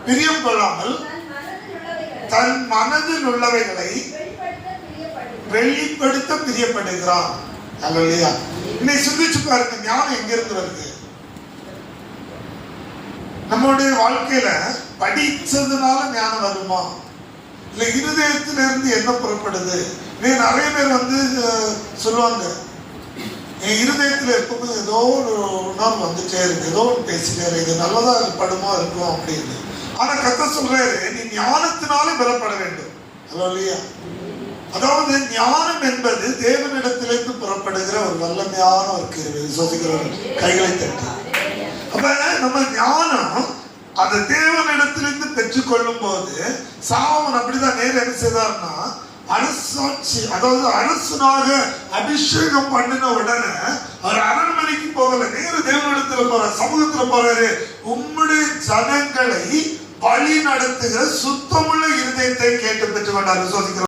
பிரியம் கொள்ளாமல் தன் மனதில் உள்ளவைகளை வெளிப்படுத்த பிரியப்படுகிறான். அல்லேலூயா. இன்னைக்கு சிந்திச்சு பாருங்க, ஞானம் எங்க இருந்து வருது? நம்மளுடைய வாழ்க்கையில படிச்சதுனால ஞானம் வருமா, இல்ல இருதயத்திலிருந்து என்ன புறப்படுது? நிறைய பேர் சொல்லுவாங்க, என் இருதயத்துல எப்பவுமே ஏதோ ஒரு உணர்வு வந்துட்டே இருக்கு, ஏதோ ஒன்று பேசிட்டே இருக்கு, இது நல்லதா படுமா இருக்கும் அப்படின்னு. ஆனா கர்த்தர் சொல்றாரு, நீ ஞானத்தினாலே பலப்பட வேண்டும். அல்லேலூயா. அதாவது ஞானம் என்பது தேவனிடத்திலிருந்து புறப்படுகிற ஒரு வல்லமையான ஒரு கிருபை. விசுவாசிக்கிறவர்கள் கைகளை தட்டி. அப்ப நம்ம ஞானம் அந்த தேவனிடத்திலிருந்து பெற்றுக்கொள்ளும் போது சாலமோன் அப்படிதான் நேரம் என்ன செய்தார்னா, அரசாட்சி, அதாவது அரசனாக அபிஷேகம் பண்ணின உடனே அவர் அரண்மனைக்கு போகல, நேர தேவனிடத்துல போற, சமூகத்துல போறாரு. உம்முடைய ஜனங்களை வழி நடத்துகிற சுத்தமுள்ள இருதயத்தை கேட்டு பெற்றுக்கொண்டார். விசுவாசிக்கிறோம்.